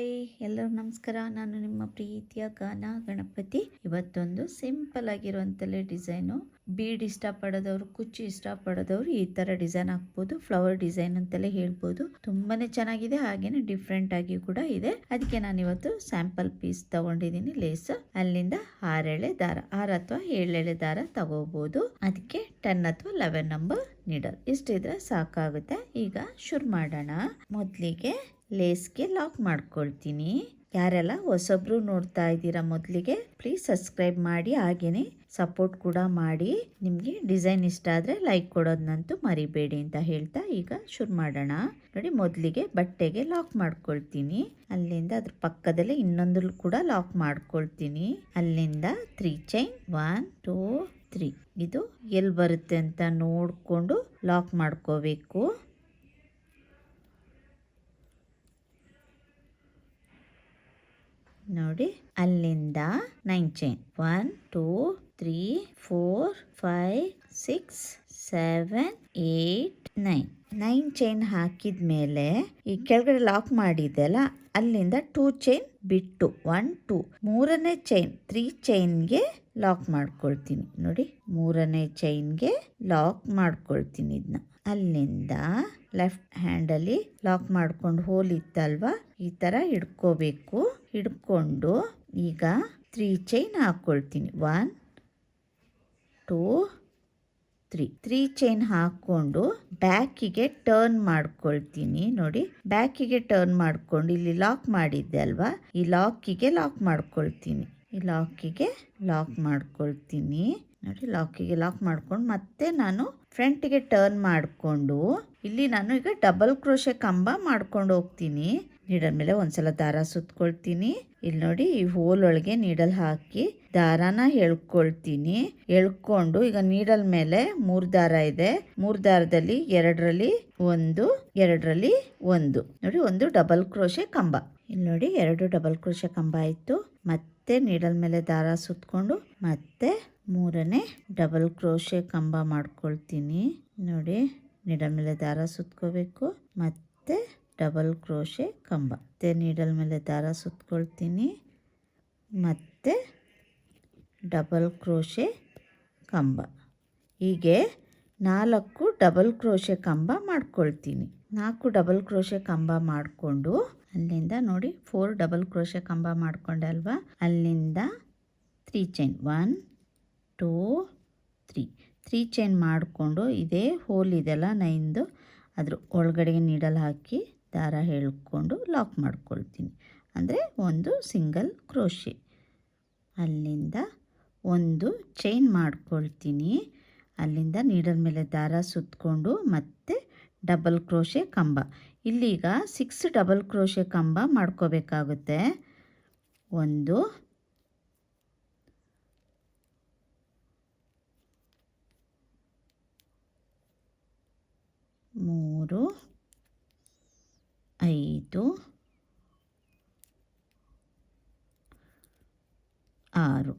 Hi ಎಲ್ಲರೂ ನಮಸ್ಕಾರ. ನಾನು ನಿಮ್ಮ ಪ್ರೀತಿಯ ಗಾನ ಗಣಪತಿ. ಇವತ್ತೊಂದು ಸಿಂಪಲ್ ಆಗಿರುವಂತಲೇ ಡಿಸೈನು. ಬೀಡ್ ಇಷ್ಟಪಡೋದವರು, ಕುಚ್ಚು ಇಷ್ಟಪಡೋದವರು ಈ ತರ ಡಿಸೈನ್ ಹಾಕ್ಬೋದು. ಫ್ಲವರ್ ಡಿಸೈನ್ ಅಂತಲೇ ಹೇಳ್ಬೋದು. ತುಂಬಾನೇ ಚೆನ್ನಾಗಿದೆ, ಹಾಗೇನೆ ಡಿಫ್ರೆಂಟ್ ಆಗಿ ಕೂಡ ಇದೆ. ಅದಕ್ಕೆ ನಾನು ಇವತ್ತು ಸ್ಯಾಂಪಲ್ ಪೀಸ್ ತಗೊಂಡಿದ್ದೀನಿ. ಲೇಸ್ ಅಲ್ಲಿಂದ 6 ಎಳೆ ದಾರ, 6 ಅಥವಾ 7 ಎಳೆ ದಾರ ತಗೋಬಹುದು. ಅದಕ್ಕೆ 10 ಅಥವಾ 11 ನಂಬರ್ ನೀಡಲ್ ಇಷ್ಟಿದ್ರೆ ಸಾಕಾಗುತ್ತೆ. ಈಗ ಶುರು ಮಾಡೋಣ. ಮೊದಲಿಗೆ ಲೇಸ್ಗೆ ಲಾಕ್ ಮಾಡ್ಕೊಳ್ತೀನಿ. ಯಾರೆಲ್ಲ ಹೊಸಬ್ರು ನೋಡ್ತಾ ಇದ್ದೀರಾ, ಮೊದಲಿಗೆ ಪ್ಲೀಸ್ ಸಬ್ಸ್ಕ್ರೈಬ್ ಮಾಡಿ, ಹಾಗೇನೆ ಸಪೋರ್ಟ್ ಕೂಡ ಮಾಡಿ. ನಿಮಗೆ ಡಿಸೈನ್ ಇಷ್ಟ ಆದರೆ ಲೈಕ್ ಕೊಡೋದನ್ನಂತೂ ಮರಿಬೇಡಿ ಅಂತ ಹೇಳ್ತಾ ಈಗ ಶುರು ಮಾಡೋಣ. ನೋಡಿ, ಮೊದಲಿಗೆ ಬಟ್ಟೆಗೆ ಲಾಕ್ ಮಾಡ್ಕೊಳ್ತೀನಿ. ಅಲ್ಲಿಂದ ಅದ್ರ ಪಕ್ಕದಲ್ಲೇ ಇನ್ನೊಂದು ಕೂಡ ಲಾಕ್ ಮಾಡ್ಕೊಳ್ತೀನಿ. ಅಲ್ಲಿಂದ 3 ಚೈನ್ 1 2 3. ಇದು ಎಲ್ಲಿ ಬರುತ್ತೆ ಅಂತ ನೋಡಿಕೊಂಡು ಲಾಕ್ ಮಾಡ್ಕೋಬೇಕು. ನೋಡಿ, ಅಲ್ಲಿಂದ 9 ಚೈನ್ 1 2 3 4 5 6 7 8 9 ಚೈನ್ ಹಾಕಿದ ಮೇಲೆ ಈ ಕೆಳಗಡೆ ಲಾಕ್ ಮಾಡಿದೆಲ್ಲ ಅಲ್ಲಿಂದ 2 ಚೈನ್ ಬಿಟ್ಟು 1 2 ಮೂರನೇ ಚೈನ್ 3 ಚೈನ್ಗೆ ಲಾಕ್ ಮಾಡ್ಕೊಳ್ತೀನಿ. ನೋಡಿ, ಮೂರನೇ ಚೈನ್ಗೆ ಲಾಕ್ ಮಾಡ್ಕೊಳ್ತೀನಿ. ಇದನ್ನ ಅಲ್ಲಿಂದ ಲೆಫ್ಟ್ ಹ್ಯಾಂಡಲ್ಲಿ ಲಾಕ್ ಮಾಡ್ಕೊಂಡು ಹೋಲ್ ಇತ್ತಲ್ವಾ, ಈ ತರ ಹಿಡ್ಕೋಬೇಕು. ಹಿಡ್ಕೊಂಡು ಈಗ 3 ಚೈನ್ ಹಾಕೊಳ್ತೀನಿ. 1 2 3 ಚೈನ್ ಹಾಕೊಂಡು ಬ್ಯಾಕಿಗೆ ಟರ್ನ್ ಮಾಡ್ಕೊಳ್ತೀನಿ. ನೋಡಿ, ಬ್ಯಾಕಿಗೆ ಟರ್ನ್ ಮಾಡ್ಕೊಂಡು ಇಲ್ಲಿ ಲಾಕ್ ಮಾಡಿದ್ದೆ ಅಲ್ವಾ, ಈ ಲಾಕಿಗೆ ಲಾಕ್ ಮಾಡ್ಕೊಳ್ತೀನಿ. ಈ ಲಾಕಿಗೆ ಲಾಕ್ ಮಾಡ್ಕೊಳ್ತೀನಿ. ನೋಡಿ, ಲಾಕಿಗೆ ಲಾಕ್ ಮಾಡ್ಕೊಂಡು ಮತ್ತೆ ನಾನು ಫ್ರಂಟಿಗೆ ಟರ್ನ್ ಮಾಡಿಕೊಂಡು ಇಲ್ಲಿ ನಾನು ಈಗ ಡಬಲ್ ಕ್ರೋಶೆ ಕಂಬ ಮಾಡ್ಕೊಂಡು ಹೋಗ್ತೀನಿ. ನೀಡಲ್ ಮೇಲೆ ಒಂದ್ಸಲ ದಾರ ಸುತ್ಕೊಳ್ತೀನಿ. ಇಲ್ಲಿ ನೋಡಿ, ಈ ಹೋಲ್ ಒಳಗೆ ನೀಡಲ್ ಹಾಕಿ ದಾರಾನ ಎಳ್ಕೊಳ್ತೀನಿ. ಎಳ್ಕೊಂಡು ಈಗ ನೀಡಲ್ ಮೇಲೆ 3 ದಾರ ಇದೆ. 3 ದಾರದಲ್ಲಿ 2ರಲ್ಲಿ 1 2ರಲ್ಲಿ 1. ನೋಡಿ, ಒಂದು ಡಬಲ್ ಕ್ರೋಶೆ ಕಂಬ. ಇಲ್ಲಿ ನೋಡಿ, 2 ಡಬಲ್ ಕ್ರೋಶೆ ಕಂಬ ಆಯ್ತು. ಮತ್ತೆ ನೀಡಲ್ ಮೇಲೆ ದಾರ ಸುತ್ಕೊಂಡು ಮತ್ತೆ 3ನೇ ಡಬಲ್ ಕ್ರೋಶೆ ಕಂಬ ಮಾಡ್ಕೊಳ್ತೀನಿ. ನೋಡಿ, ನೀಡಲ್ ಮೇಲೆ ದಾರ ಸುತ್ಕೋಬೇಕು, ಮತ್ತೆ ಡಬಲ್ ಕ್ರೋಶೆ ಕಂಬ, ಮತ್ತೆ ನೀಡಲ್ ಮೇಲೆ ದಾರ ಸುತ್ಕೊಳ್ತೀನಿ, ಮತ್ತೆ ಡಬಲ್ ಕ್ರೋಶೆ ಕಂಬ. ಹೀಗೆ 4 ಡಬಲ್ ಕ್ರೋಶೆ ಕಂಬ ಮಾಡ್ಕೊಳ್ತೀನಿ. 4 ಡಬಲ್ ಕ್ರೋಶೆ ಕಂಬ ಮಾಡಿಕೊಂಡು ಅಲ್ಲಿಂದ ನೋಡಿ 4 ಡಬಲ್ ಕ್ರೋಶೆ ಕಂಬ ಮಾಡ್ಕೊಂಡೆ ಅಲ್ವಾ, ಅಲ್ಲಿಂದ 3 ಚೈನ್ 1 2 3 ಚೈನ್ ಮಾಡಿಕೊಂಡು ಇದೇ ಹೋಲ್ ಇದೆಲ್ಲ 9ದು ಅದ್ರ ಒಳಗಡೆಗೆ ನೀಡಲ್ ಹಾಕಿ ದಾರ ಎಳ್ಕೊಂಡು ಲಾಕ್ ಮಾಡ್ಕೊಳ್ತೀನಿ. ಅಂದರೆ ಒಂದು ಸಿಂಗಲ್ ಕ್ರೋಶೆ. ಅಲ್ಲಿಂದ 1 ಚೈನ್ ಮಾಡ್ಕೊಳ್ತೀನಿ. ಅಲ್ಲಿಂದ ನೀಡಲ್ ಮೇಲೆ ದಾರ ಸುತ್ಕೊಂಡು ಮತ್ತೆ ಡಬಲ್ ಕ್ರೋಶೆ ಕಂಬ. ಇಲ್ಲೀಗ 6 ಡಬಲ್ ಕ್ರೋಶೆ ಕಂಬ ಮಾಡ್ಕೋಬೇಕಾಗುತ್ತೆ. 1 3 5 6.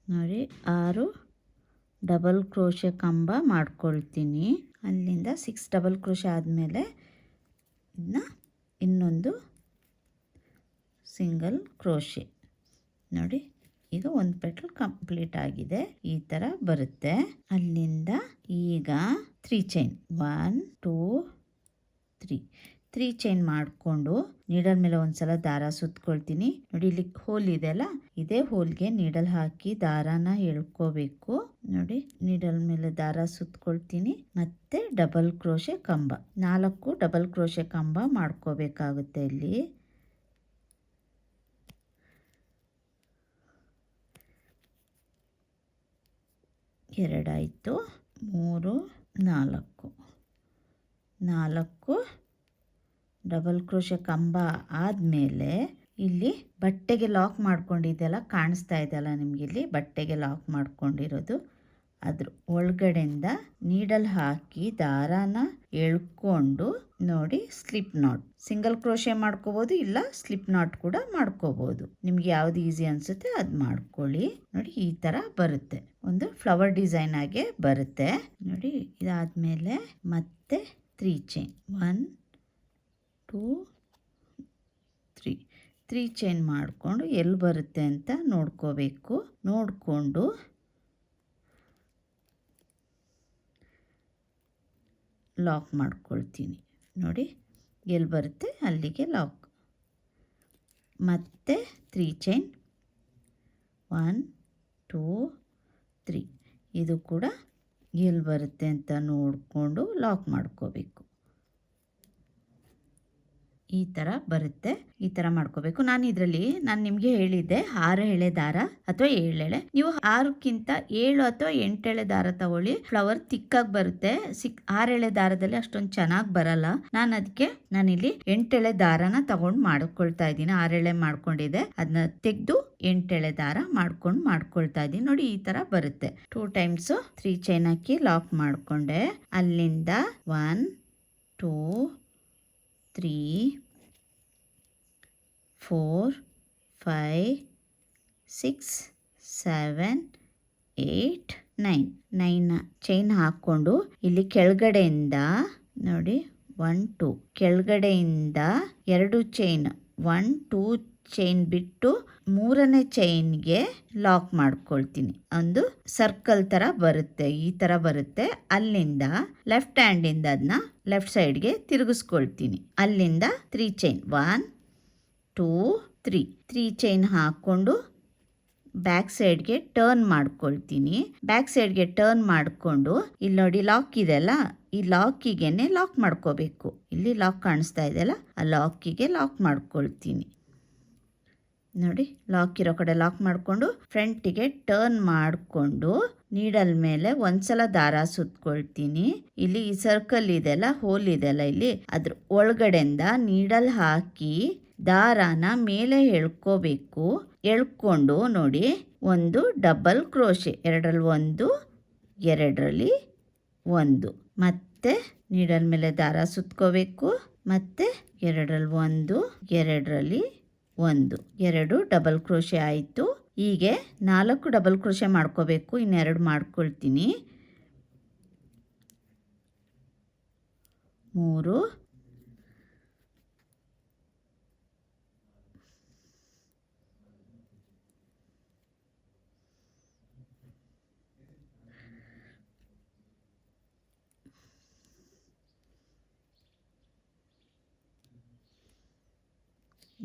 ನೋಡಿ, 6 ಡಬಲ್ ಕ್ರೋಶೆ ಕಂಬ ಮಾಡ್ಕೊಳ್ತೀನಿ. ಅಲ್ಲಿಂದ 6 ಡಬಲ್ ಕ್ರೋಶೆ ಆದಮೇಲೆ ಇದನ್ನ ಇನ್ನೊಂದು ಸಿಂಗಲ್ ಕ್ರೋಶೆ. ನೋಡಿ, ಈಗ ಒಂದು ಪೆಟ್ಲು ಕಂಪ್ಲೀಟ್ ಆಗಿದೆ. ಈ ಥರ ಬರುತ್ತೆ. ಅಲ್ಲಿಂದ ಈಗ 3 ಚೈನ್ 1 2 3 ಚೈನ್ ಮಾಡಿಕೊಂಡು ನೀಡಲ್ ಮೇಲೆ ಒಂದ್ಸಲ ದಾರ ಸುತ್ಕೊಳ್ತೀನಿ. ನೋಡಿ, ಇಲ್ಲಿ ಹೋಲ್ ಇದೆಯಲ್ಲ, ಇದೇ ಹೋಲ್ಗೆ ನೀಡಲ್ ಹಾಕಿ ದಾರಾನ ಎಳ್ಕೋಬೇಕು. ನೋಡಿ, ನೀಡಲ್ ಮೇಲೆ ದಾರ ಸುತ್ಕೊಳ್ತೀನಿ, ಮತ್ತೆ ಡಬಲ್ ಕ್ರೋಶೆ ಕಂಬ. 4 ಡಬಲ್ ಕ್ರೋಶೆ ಕಂಬ ಮಾಡ್ಕೋಬೇಕಾಗುತ್ತೆ. ಇಲ್ಲಿ 2 ಆಯಿತು, 3 4 ಡಬಲ್ ಕ್ರೋಶೆ ಕಂಬ ಆದಮೇಲೆ ಇಲ್ಲಿ ಬಟ್ಟೆಗೆ ಲಾಕ್ ಮಾಡ್ಕೊಂಡಿದ್ದೆಲ್ಲ ಕಾಣಿಸ್ತಾ ಇದೆಯಲ್ಲ ನಿಮಗೆ, ಇಲ್ಲಿ ಬಟ್ಟೆಗೆ ಲಾಕ್ ಮಾಡ್ಕೊಂಡಿರೋದು ಅದ್ರ ಒಳಗಡೆಯಿಂದ ನೀಡಲ್ ಹಾಕಿ ದಾರಾನ ಎಳ್ಕೊಂಡು ನೋಡಿ ಸ್ಲಿಪ್ ನಾಟ್, ಸಿಂಗಲ್ ಕ್ರೋಶೆ ಮಾಡ್ಕೋಬೋದು, ಇಲ್ಲ ಸ್ಲಿಪ್ ನಾಟ್ ಕೂಡ ಮಾಡ್ಕೋಬೋದು. ನಿಮ್ಗೆ ಯಾವ್ದು ಈಸಿ ಅನ್ಸುತ್ತೆ ಅದು ಮಾಡ್ಕೊಳ್ಳಿ. ನೋಡಿ, ಈ ತರ ಬರುತ್ತೆ, ಒಂದು ಫ್ಲವರ್ ಡಿಸೈನ್ ಆಗಿ ಬರುತ್ತೆ. ನೋಡಿ, ಇದಾದ್ಮೇಲೆ ಮತ್ತೆ 3 ಚೈನ್ 1 2 3 ಚೈನ್ ಮಾಡಿಕೊಂಡು ಎಲ್ಲಿ ಬರುತ್ತೆ ಅಂತ ನೋಡ್ಕೋಬೇಕು. ನೋಡಿಕೊಂಡು ಲಾಕ್ ಮಾಡ್ಕೊಳ್ತೀನಿ. ನೋಡಿ ಎಲ್ಲಿ ಬರುತ್ತೆ ಅಲ್ಲಿಗೆ ಲಾಕ್. ಮತ್ತೆ 3 ಚೈನ್ 1 2 3 ಇದು ಕೂಡ ಎಲ್ಲಿ ಬರುತ್ತೆ ಅಂತ ನೋಡಿಕೊಂಡು ಲಾಕ್ ಮಾಡ್ಕೋಬೇಕು. ಈ ಥರ ಬರುತ್ತೆ. ಈ ಥರ ಮಾಡ್ಕೋಬೇಕು. ನಾನು ನಿಮಗೆ ಹೇಳಿದ್ದೆ 6 ಎಳೆ ದಾರ ಅಥವಾ 7 ಎಳೆ. ನೀವು 6ಕ್ಕಿಂತ 7 ಅಥವಾ 8 ಎಳೆ ದಾರ ತಗೊಳ್ಳಿ. ಫ್ಲವರ್ ತಿಕ್ಕಾಗಿ ಬರುತ್ತೆ. 6 ಎಳೆ ದಾರದಲ್ಲಿ ಅಷ್ಟೊಂದು ಚೆನ್ನಾಗಿ ಬರಲ್ಲ. ನಾನಿಲ್ಲಿ 8 ಎಳೆ ದಾರನ ತಗೊಂಡು ಮಾಡ್ಕೊಳ್ತಾ ಇದ್ದೀನಿ. 6 ಎಳೆ ಮಾಡ್ಕೊಂಡಿದ್ದೆ, ಅದನ್ನ ತೆಗೆದು 8 ಎಳೆ ದಾರ ಮಾಡ್ಕೊಳ್ತಾ ಇದ್ದೀನಿ. ನೋಡಿ ಈ ತರ ಬರುತ್ತೆ. 2 ಟೈಮ್ಸ್ 3 ಚೈನ್ ಹಾಕಿ ಲಾಕ್ ಮಾಡ್ಕೊಂಡೆ. ಅಲ್ಲಿಂದ 1 2 3 4 5 6 7 8 9 ಚೈನ್ ಹಾಕ್ಕೊಂಡು ಇಲ್ಲಿ ಕೆಳಗಡೆಯಿಂದ ನೋಡಿ 1 2 ಕೆಳಗಡೆಯಿಂದ 2 ಚೈನ್ 1 2 ಚೈನ್ ಬಿಟ್ಟು 3ನೇ ಚೈನ್ಗೆ ಲಾಕ್ ಮಾಡ್ಕೊಳ್ತೀನಿ. ಒಂದು ಸರ್ಕಲ್ ತರ ಬರುತ್ತೆ, ಈ ತರ ಬರುತ್ತೆ. ಅಲ್ಲಿಂದ ಲೆಫ್ಟ್ ಹ್ಯಾಂಡ್ ಇಂದ ಅದನ್ನ ಲೆಫ್ಟ್ ಸೈಡ್ಗೆ ತಿರುಗಿಸ್ಕೊಳ್ತೀನಿ. ಅಲ್ಲಿಂದ 3 ಚೈನ್ 1 2 3 ಚೈನ್ ಹಾಕೊಂಡು ಬ್ಯಾಕ್ ಸೈಡ್ಗೆ ಟರ್ನ್ ಮಾಡ್ಕೊಳ್ತೀನಿ. ಬ್ಯಾಕ್ ಸೈಡ್ಗೆ ಟರ್ನ್ ಮಾಡಿಕೊಂಡು ಇಲ್ಲಿ ನೋಡಿ ಲಾಕ್ ಇದೆಲ್ಲ, ಈ ಲಾಕಿಗೆನೆ ಲಾಕ್ ಮಾಡ್ಕೋಬೇಕು. ಇಲ್ಲಿ ಲಾಕ್ ಕಾಣಿಸ್ತಾ ಇದೆಯಲ್ಲ, ಆ ಲಾಕಿಗೆ ಲಾಕ್ ಮಾಡ್ಕೊಳ್ತೀನಿ. ನೋಡಿ ಲಾಕ್ ಇರೋ ಕಡೆ ಲಾಕ್ ಮಾಡಿಕೊಂಡು ಫ್ರಂಟಿಗೆ ಟರ್ನ್ ಮಾಡಿಕೊಂಡು ನೀಡಲ್ ಮೇಲೆ ಒಂದ್ಸಲ ದಾರ ಸುತ್ಕೊಳ್ತೀನಿ. ಇಲ್ಲಿ ಈ ಸರ್ಕಲ್ ಇದೆಲ್ಲ, ಹೋಲ್ ಇದೆಲ್ಲ, ಇಲ್ಲಿ ಅದ್ರ ಒಳಗಡೆಯಿಂದ ನೀಡಲ್ ಹಾಕಿ ದಾರಾನ ಮೇಲೆ ಎಳ್ಕೋಬೇಕು. ಎಳ್ಕೊಂಡು ನೋಡಿ ಒಂದು ಡಬಲ್ ಕ್ರೋಶೆ, 2ರಲ್ಲಿ 1 2ರಲ್ಲಿ 1, ಮತ್ತೆ ನೀಡಲ್ ಮೇಲೆ ದಾರ ಸುತ್ಕೋಬೇಕು. ಮತ್ತೆ 2ರಲ್ಲಿ 1 2ರಲ್ಲಿ 1 2 ಡಬಲ್ ಕ್ರೋಶೆ ಆಯಿತು. ಹೀಗೆ 4 ಡಬಲ್ ಕ್ರೋಶೆ ಮಾಡ್ಕೋಬೇಕು. ಇನ್ನೆರಡು ಮಾಡ್ಕೊಳ್ತೀನಿ. 3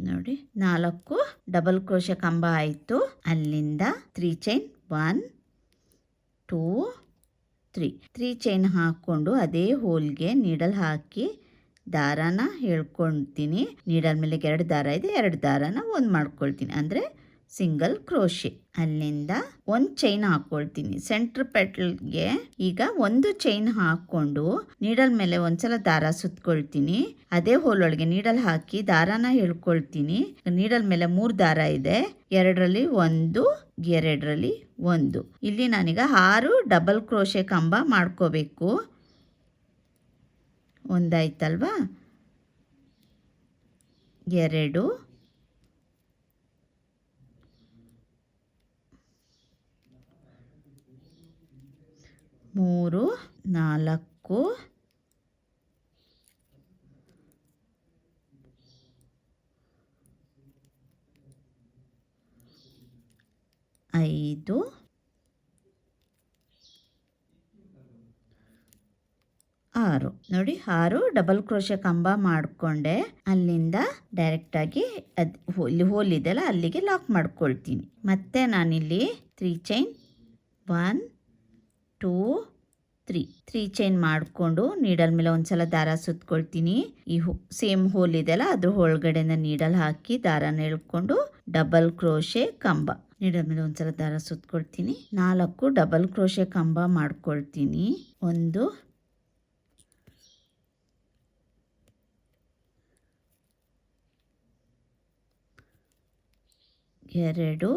ನೋಡಿ 4 ಡಬಲ್ ಕ್ರೋಶೆ ಕಂಬ ಆಯಿತು. ಅಲ್ಲಿಂದ 3 ಚೈನ್ 1 2 3 ಚೈನ್ ಹಾಕ್ಕೊಂಡು ಅದೇ ಹೋಲ್ಗೆ ನೀಡಲ್ ಹಾಕಿ ದಾರಾನ ಹೇಳ್ಕೊಳ್ತೀನಿ. ನೀಡಲ್ ಮೇಲೆ 2 ದಾರ ಇದೆ, 2 ದಾರನ ಒಂದು ಮಾಡ್ಕೊಳ್ತೀನಿ, ಅಂದರೆ ಸಿಂಗಲ್ ಕ್ರೋಶೆ. ಅಲ್ಲಿಂದ 1 ಚೈನ್ ಹಾಕ್ಕೊಳ್ತೀನಿ ಸೆಂಟ್ರ್ ಪೆಟಲ್ಗೆ. ಈಗ 1 ಚೈನ್ ಹಾಕ್ಕೊಂಡು ನೀಡಲ್ ಮೇಲೆ ಒಂದ್ಸಲ ದಾರ ಸುತ್ಕೊಳ್ತೀನಿ. ಅದೇ ಹೋಲ್ ಒಳಗೆ ನೀಡಲ್ ಹಾಕಿ ದಾರಾನ ಹೇಳ್ಕೊಳ್ತೀನಿ. ನೀಡಲ್ ಮೇಲೆ 3 ದಾರ ಇದೆ, 2ರಲ್ಲಿ 1 2ರಲ್ಲಿ 1. ಇಲ್ಲಿ ನಾನೀಗ 6 ಡಬಲ್ ಕ್ರೋಶೆ ಕಂಬ ಮಾಡ್ಕೋಬೇಕು. ಒಂದಾಯ್ತಲ್ವಾ, 2 3 4 5 6. ನೋಡಿ 6 ಡಬಲ್ ಕ್ರೋಶೆ ಕಂಬ ಮಾಡಿಕೊಂಡೆ. ಅಲ್ಲಿಂದ ಡೈರೆಕ್ಟಾಗಿ ಇಲ್ಲಿ ಹೋಲ್ ಇದೆಯಲ್ಲ ಅಲ್ಲಿಗೆ ಲಾಕ್ ಮಾಡ್ಕೊಳ್ತೀನಿ. ಮತ್ತೆ ನಾನಿಲ್ಲಿ 3 ಚೈನ್ 1 2 3 ಚೈನ್ ಮಾಡಿಕೊಂಡು ನೀಡಲ್ ಮೇಲೆ ಒಂದ್ಸಲ ದಾರ ಸುತ್ಕೊಳ್ತೀನಿ. ಈ ಸೇಮ್ ಹೋಲ್ ಇದೆಯಲ್ಲ ಅದ್ರ ಒಳಗಡೆಯಿಂದ ನೀಡಲ್ ಹಾಕಿ ದಾರನ ಎಳ್ಕೊಂಡು ಡಬಲ್ ಕ್ರೋಶೆ ಕಂಬ, ನೀಡಲ್ ಮೇಲೆ ಒಂದ್ಸಲ ದಾರ ಸುತ್ಕೊಳ್ತೀನಿ. 4 ಡಬಲ್ ಕ್ರೋಶೆ ಕಂಬ ಮಾಡ್ಕೊಳ್ತೀನಿ. 1 2 3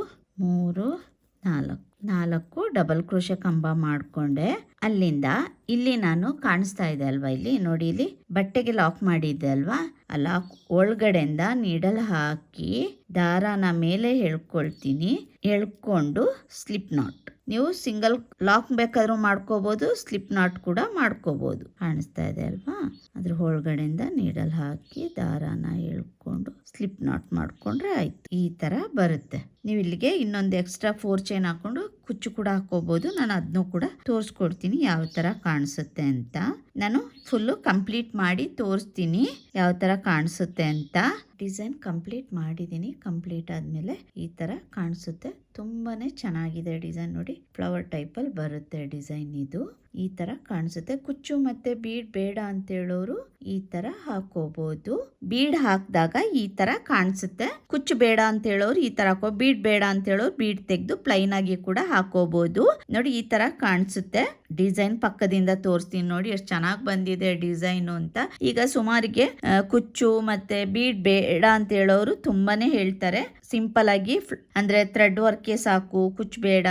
4 ಡಬಲ್ ಕ್ರೋಶೆ ಕಂಬ ಮಾಡಿಕೊಂಡೆ. ಅಲ್ಲಿಂದ ಇಲ್ಲಿ ನಾನು ಕಾಣಿಸ್ತಾ ಇದೆ ಅಲ್ವಾ, ಇಲ್ಲಿ ನೋಡಿ, ಇಲ್ಲಿ ಬಟ್ಟೆಗೆ ಲಾಕ್ ಮಾಡಿದ್ದೆ ಅಲ್ವಾ, ಆ ಲಾಕ್ ಒಳಗಡೆಯಿಂದ ನೀಡಲ್ ಹಾಕಿ ದಾರಾನ ಮೇಲೆ ಎಳ್ಕೊಳ್ತೀನಿ. ಎಳ್ಕೊಂಡು ಸ್ಲಿಪ್ ನಾಟ್, ನೀವು ಸಿಂಗಲ್ ಲಾಕ್ ಬೇಕಾದ್ರೂ ಮಾಡ್ಕೋಬಹುದು, ಸ್ಲಿಪ್ ನಾಟ್ ಕೂಡ ಮಾಡ್ಕೋಬಹುದು. ಕಾಣಿಸ್ತಾ ಇದೆ ಅಲ್ವಾ, ಅದ್ರ ಒಳಗಡೆಯಿಂದ ನೀಡಲ್ ಹಾಕಿ ದಾರಾನ ಎಳ್ಕೊಂಡು ಸ್ಲಿಪ್ ನಾಟ್ ಮಾಡಿಕೊಂಡ್ರೆ ಆಯಿತು. ಈ ಥರ ಬರುತ್ತೆ. ನೀವು ಇಲ್ಲಿಗೆ ಇನ್ನೊಂದು ಎಕ್ಸ್ಟ್ರಾ 4 ಚೈನ್ ಹಾಕ್ಕೊಂಡು ಕುಚ್ಚು ಕೂಡ ಹಾಕೋಬೋದು. ನಾನು ಅದನ್ನೂ ಕೂಡ ತೋರಿಸ್ಕೊಡ್ತೀನಿ ಯಾವ ಥರ ಕಾಣಿಸುತ್ತೆ ಅಂತ. ನಾನು ಫುಲ್ಲು ಕಂಪ್ಲೀಟ್ ಮಾಡಿ ತೋರಿಸ್ತೀನಿ ಯಾವ ಥರ ಕಾಣಿಸುತ್ತೆ ಅಂತ. ಡಿಸೈನ್ ಕಂಪ್ಲೀಟ್ ಮಾಡಿದ್ದೀನಿ. ಕಂಪ್ಲೀಟ್ ಆದಮೇಲೆ ಈ ಥರ ಕಾಣಿಸುತ್ತೆ. ತುಂಬಾ ಚೆನ್ನಾಗಿದೆ ಡಿಸೈನ್. ನೋಡಿ, ಫ್ಲವರ್ ಟೈಪಲ್ಲಿ ಬರುತ್ತೆ ಡಿಸೈನ್. ಇದು ಈ ಥರ ಕಾಣಿಸುತ್ತೆ. ಕುಚ್ಚು ಮತ್ತು ಬೀಡ್ ಬೇಡ ಅಂತ ಹೇಳೋರು ಈ ಥರ ಹಾಕೋಬಹುದು. ಬೀಡ್ ಹಾಕಿದಾಗ ಈ ಥರ ಕಾಣಿಸುತ್ತೆ. ಕುಚ್ಚು ಬೇಡ ಅಂತ ಹೇಳೋರು ಈ ಥರ ಹಾಕೋ, ಬೀಡ್ ಬೇಡ ಅಂತ ಹೇಳೋರು ಬೀಡ್ ತೆಗೆದು ಪ್ಲೈನ್ ಆಗಿ ಕೂಡ ಹಾಕೋಬಹುದು. ನೋಡಿ, ಈ ಥರ ಕಾಣಿಸುತ್ತೆ. ಡಿಸೈನ್ ಪಕ್ಕದಿಂದ ತೋರಿಸ್ತೀನಿ ನೋಡಿ ಎಷ್ಟು ಚೆನ್ನಾಗಿ ಬಂದಿದೆ ಡಿಸೈನು ಅಂತ. ಈಗ ಸುಮಾರಿಗೆ ಕುಚ್ಚು ಮತ್ತೆ ಬೀಡ್ ಬೇಡ ಅಂತ ಹೇಳೋರು ತುಂಬಾನೇ ಹೇಳ್ತಾರೆ. ಸಿಂಪಲ್ ಆಗಿ ಅಂದ್ರೆ ಥ್ರೆಡ್ ವರ್ಕೆ ಸಾಕು, ಕುಚ್ಚು ಬೇಡ,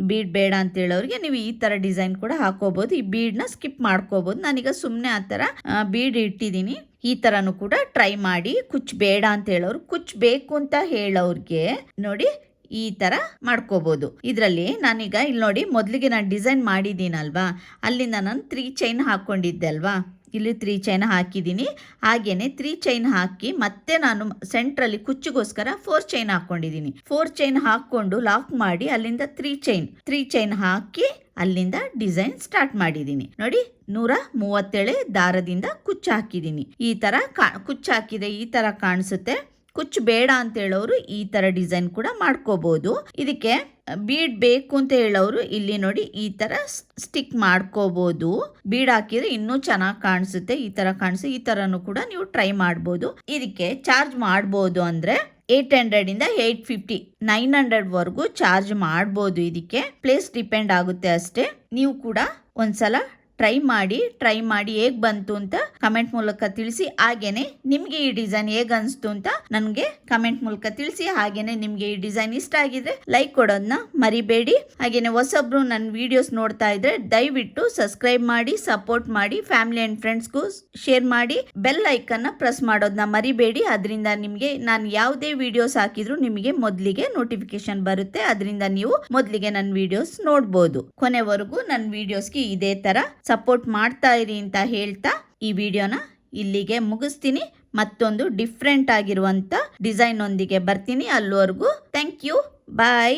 ಬೀಡ್ ಬೇಡ ಅಂತ ಹೇಳೋರಿಗೆ ನೀವು ಈ ತರ ಡಿಸೈನ್ ಕೂಡ ಹಾಕೋಬಹುದು. ಈ ಬೀಡ್ ನ ಸ್ಕಿಪ್ ಮಾಡ್ಕೋಬಹುದು. ನಾನೀಗ ಸುಮ್ಮನೆ ಆ ತರ ಬೀಡ್ ಇಟ್ಟಿದ್ದೀನಿ. ಈ ತರನು ಕೂಡ ಟ್ರೈ ಮಾಡಿ. ಕುಚ್ಚು ಬೇಡ ಅಂತ ಹೇಳೋರು, ಕುಚ್ಚು ಬೇಕು ಅಂತ ಹೇಳೋರ್ಗೆ ನೋಡಿ ಈ ತರ ಮಾಡ್ಕೋಬಹುದು. ಇದರಲ್ಲಿ ನಾನೀಗ ಇಲ್ಲಿ ನೋಡಿ, ಮೊದಲಿಗೆ ನಾನು ಡಿಸೈನ್ ಮಾಡಿದ್ದೀನಲ್ವಾ, ಅಲ್ಲಿಂದ ನಾನು 3 ಚೈನ್ ಹಾಕೊಂಡಿದ್ದೆ ಅಲ್ವಾ, ಇಲ್ಲಿ 3 ಚೈನ್ ಹಾಕಿದ್ದೀನಿ. ಹಾಗೇನೆ 3 ಚೈನ್ ಹಾಕಿ ಮತ್ತೆ ನಾನು ಸೆಂಟ್ರಲ್ಲಿ ಕುಚ್ಚಿಗೋಸ್ಕರ 4 ಚೈನ್ ಹಾಕೊಂಡಿದ್ದೀನಿ. 4 ಚೈನ್ ಹಾಕೊಂಡು ಲಾಕ್ ಮಾಡಿ ಅಲ್ಲಿಂದ 3 ಚೈನ್ ಹಾಕಿ ಅಲ್ಲಿಂದ ಡಿಸೈನ್ ಸ್ಟಾರ್ಟ್ ಮಾಡಿದ್ದೀನಿ. ನೋಡಿ, 137 ದಾರದಿಂದ ಕುಚ್ಚು ಹಾಕಿದ್ದೀನಿ. ಈ ತರ ಕುಚ್ಚು ಹಾಕಿದೆ, ಈ ತರ ಕಾಣಿಸುತ್ತೆ. ಕುಚ್ಚು ಬೇಡ ಅಂತ ಹೇಳೋರು ಈ ತರ ಡಿಸೈನ್ ಕೂಡ ಮಾಡ್ಕೋಬಹುದು. ಇದಕ್ಕೆ ಬೀಡ್ ಬೇಕು ಅಂತ ಹೇಳೋರು ಇಲ್ಲಿ ನೋಡಿ ಈ ತರ ಸ್ಟಿಕ್ ಮಾಡ್ಕೋಬಹುದು. ಬೀಡ್ ಹಾಕಿದ್ರೆ ಇನ್ನೂ ಚೆನ್ನಾಗಿ ಕಾಣಿಸುತ್ತೆ. ಈ ತರ ಕಾಣಿಸುತ್ತೆ. ಈ ತರನು ಕೂಡ ನೀವು ಟ್ರೈ ಮಾಡ್ಬೋದು. ಇದಕ್ಕೆ ಚಾರ್ಜ್ ಮಾಡ್ಬೋದು ಅಂದ್ರೆ 800 ಇಂದ 850 900 ವರೆಗೂ ಚಾರ್ಜ್ ಮಾಡ್ಬೋದು. ಇದಕ್ಕೆ ಪ್ಲೇಸ್ ಡಿಪೆಂಡ್ ಆಗುತ್ತೆ ಅಷ್ಟೇ. ನೀವು ಕೂಡ ಒಂದ್ಸಲ ಟ್ರೈ ಮಾಡಿ ಹೇಗ್ ಬಂತು ಅಂತ ಕಮೆಂಟ್ ಮೂಲಕ ತಿಳಿಸಿ. ಹಾಗೇನೆ ನಿಮ್ಗೆ ಈ ಡಿಸೈನ್ ಹೇಗ್ ಅನ್ಸ್ತು ಅಂತ ನನಗೆ ಕಮೆಂಟ್ ಮೂಲಕ ತಿಳಿಸಿ. ಹಾಗೇನೆ ನಿಮ್ಗೆ ಈ ಡಿಸೈನ್ ಇಷ್ಟ ಆಗಿದ್ರೆ ಲೈಕ್ ಕೊಡೋದನ್ನ ಮರಿಬೇಡಿ. ಹಾಗೇನೆ ಹೊಸಬ್ರು ನನ್ನ ವಿಡಿಯೋಸ್ ನೋಡ್ತಾ ಇದ್ರೆ ದಯವಿಟ್ಟು ಸಬ್ಸ್ಕ್ರೈಬ್ ಮಾಡಿ, ಸಪೋರ್ಟ್ ಮಾಡಿ, ಫ್ಯಾಮಿಲಿ ಅಂಡ್ ಫ್ರೆಂಡ್ಸ್ಗೂ ಶೇರ್ ಮಾಡಿ. ಬೆಲ್ ಐಕನ್ನ ಪ್ರೆಸ್ ಮಾಡೋದನ್ನ ಮರಿಬೇಡಿ. ಅದರಿಂದ ನಿಮ್ಗೆ ನಾನು ಯಾವುದೇ ವಿಡಿಯೋಸ್ ಹಾಕಿದ್ರು ನಿಮಗೆ ಮೊದಲಿಗೆ ನೋಟಿಫಿಕೇಶನ್ ಬರುತ್ತೆ. ಅದರಿಂದ ನೀವು ಮೊದಲಿಗೆ ನನ್ನ ವಿಡಿಯೋಸ್ ನೋಡ್ಬೋದು. ಕೊನೆವರೆಗೂ ನನ್ನ ವಿಡಿಯೋಸ್ಗೆ ಇದೇ ತರ ಸಪೋರ್ಟ್ ಮಾಡ್ತಾ ಇರಿ ಅಂತ ಹೇಳ್ತಾ ಈ ವಿಡಿಯೋನ ಇಲ್ಲಿಗೆ ಮುಗಿಸ್ತೀನಿ. ಮತ್ತೊಂದು ಡಿಫ್ರೆಂಟ್ ಆಗಿರುವಂತ ಡಿಸೈನ್ ಒಂದಿಗೆ ಬರ್ತೀನಿ. ಅಲ್ಲಿವರೆಗೂ ಥ್ಯಾಂಕ್ ಯು, ಬಾಯ್.